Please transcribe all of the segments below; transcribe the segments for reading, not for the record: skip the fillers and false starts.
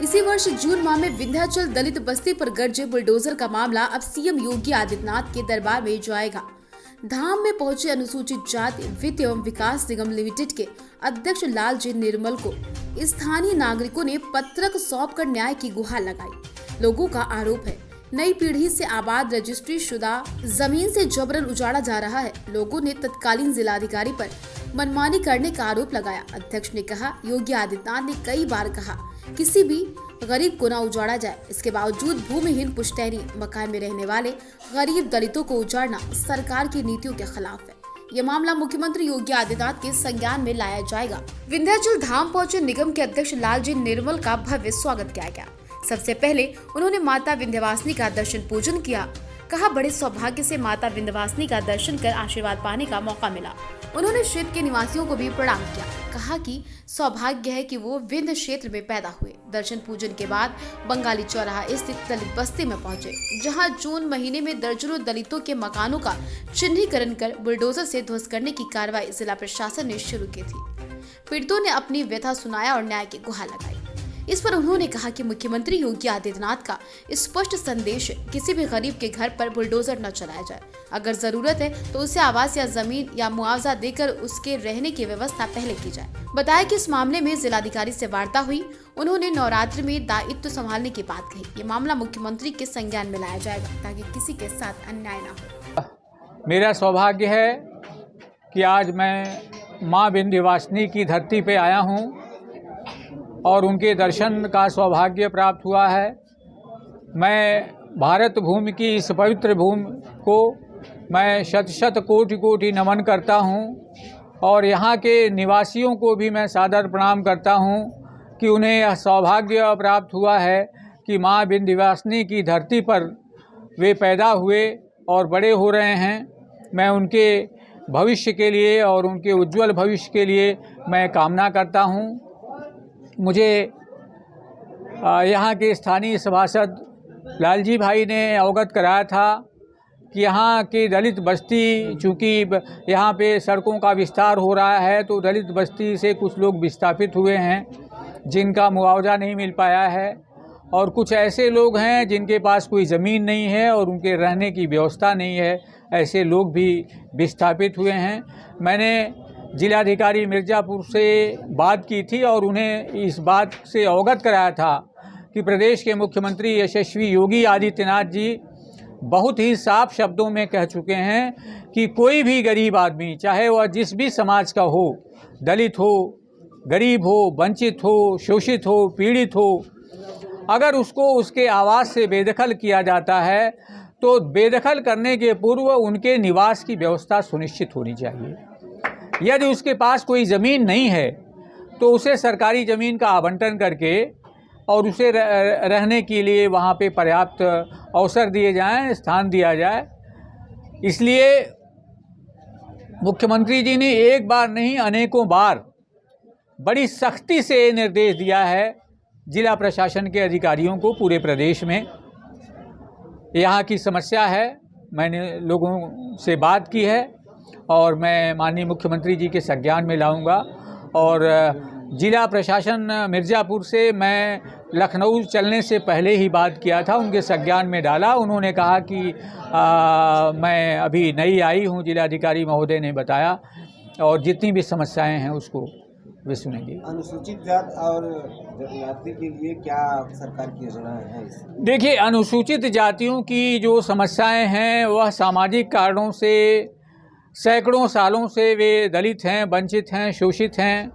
इसी वर्ष जून माह में विंध्याचल दलित बस्ती पर गरजे बुलडोजर का मामला अब सीएम योगी आदित्यनाथ के दरबार में जाएगा। धाम में पहुंचे अनुसूचित जाति वित्त एवं विकास निगम लिमिटेड के अध्यक्ष लालजी निर्मल को स्थानीय नागरिकों ने पत्रक सौंपकर न्याय की गुहार लगाई। लोगों का आरोप है, नई पीढ़ी से आबाद रजिस्ट्री शुदा जमीन से जबरन उजाड़ा जा रहा है। लोगों ने तत्कालीन जिलाधिकारी पर मनमानी करने का आरोप लगाया। अध्यक्ष ने कहा, योगी आदित्यनाथ ने कई बार कहा किसी भी गरीब को न उजाड़ा जाए, इसके बावजूद भूमिहीन पुश्तैनी मकान में रहने वाले गरीब दलितों को उजाड़ना सरकार की नीतियों के खिलाफ है। ये मामला मुख्यमंत्री योगी आदित्यनाथ के संज्ञान में लाया जाएगा। विंध्याचल धाम पहुंचे निगम के अध्यक्ष लालजी निर्मल का भव्य स्वागत किया गया। सबसे पहले उन्होंने माता विंध्यवासिनी का दर्शन पूजन किया। कहा, बड़े सौभाग्य से माता विंध्यवासिनी का दर्शन कर आशीर्वाद पाने का मौका मिला। उन्होंने क्षेत्र के निवासियों को भी प्रणाम किया। कहा कि सौभाग्य है कि वो विंध्य क्षेत्र में पैदा हुए। दर्शन पूजन के बाद बंगाली चौराहा स्थित दलित बस्ती में पहुंचे, जहां जून महीने में दर्जनों दलितों के मकानों का चिन्हीकरण कर बुलडोजर से ध्वस्त करने की कार्रवाई जिला प्रशासन ने शुरू की थी। पीड़ितों ने अपनी व्यथा सुनाया और न्याय की गुहार लगाई। इस पर उन्होंने कहा कि मुख्यमंत्री योगी आदित्यनाथ का स्पष्ट संदेश है, किसी भी गरीब के घर पर बुलडोजर न चलाया जाए। अगर जरूरत है तो उसे आवास या जमीन या मुआवजा देकर उसके रहने की व्यवस्था पहले की जाए। बताया कि इस मामले में जिलाधिकारी से वार्ता हुई। उन्होंने नवरात्रि में दायित्व संभालने की बात कही। ये मामला मुख्यमंत्री के संज्ञान में लाया जाएगा ताकि किसी के साथ अन्याय न हो। मेरा सौभाग्य है कि आज मैं माँ विंध्यवासिनी की धरती पे आया हूँ और उनके दर्शन का सौभाग्य प्राप्त हुआ है। मैं भारत भूमि की इस पवित्र भूमि को मैं शत शत कोटि कोटि नमन करता हूँ और यहाँ के निवासियों को भी मैं सादर प्रणाम करता हूँ कि उन्हें यह सौभाग्य प्राप्त हुआ है कि माँ विंध्यवासिनी की धरती पर वे पैदा हुए और बड़े हो रहे हैं। मैं उनके भविष्य के लिए और उनके उज्जवल भविष्य के लिए मैं कामना करता हूँ। मुझे यहाँ के स्थानीय सभासद लालजी भाई ने अवगत कराया था कि यहाँ की दलित बस्ती, चूँकि यहाँ पे सड़कों का विस्तार हो रहा है, तो दलित बस्ती से कुछ लोग विस्थापित हुए हैं जिनका मुआवजा नहीं मिल पाया है, और कुछ ऐसे लोग हैं जिनके पास कोई ज़मीन नहीं है और उनके रहने की व्यवस्था नहीं है। ऐसे लोग भी विस्थापित हुए हैं। मैंने जिलाधिकारी मिर्ज़ापुर से बात की थी और उन्हें इस बात से अवगत कराया था कि प्रदेश के मुख्यमंत्री यशस्वी योगी आदित्यनाथ जी बहुत ही साफ शब्दों में कह चुके हैं कि कोई भी गरीब आदमी, चाहे वह जिस भी समाज का हो, दलित हो, गरीब हो, वंचित हो, शोषित हो, पीड़ित हो, अगर उसको उसके आवास से बेदखल किया जाता है तो बेदखल करने के पूर्व उनके निवास की व्यवस्था सुनिश्चित होनी चाहिए। यदि उसके पास कोई ज़मीन नहीं है तो उसे सरकारी ज़मीन का आवंटन करके और उसे रहने के लिए वहाँ पे पर्याप्त अवसर दिए जाएं, स्थान दिया जाए। इसलिए मुख्यमंत्री जी ने एक बार नहीं अनेकों बार बड़ी सख्ती से निर्देश दिया है जिला प्रशासन के अधिकारियों को पूरे प्रदेश में। यहाँ की समस्या है, मैंने लोगों से बात की है और मैं माननीय मुख्यमंत्री जी के संज्ञान में लाऊंगा। और जिला प्रशासन मिर्ज़ापुर से मैं लखनऊ चलने से पहले ही बात किया था, उनके संज्ञान में डाला। उन्होंने कहा कि मैं अभी नई आई हूँ, जिलाधिकारी महोदय ने बताया, और जितनी भी समस्याएं हैं उसको वे सुनेंगे। अनुसूचित जात और जनजाति के लिए क्या सरकार की योजना है? देखिए, अनुसूचित जातियों की जो समस्याएं हैं वह सामाजिक कारणों से सैकड़ों सालों से वे दलित हैं, वंचित हैं, शोषित हैं।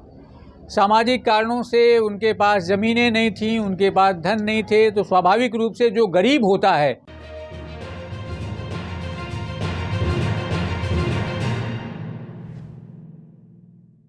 सामाजिक कारणों से उनके पास ज़मीनें नहीं थीं, उनके पास धन नहीं थे, तो स्वाभाविक रूप से जो गरीब होता है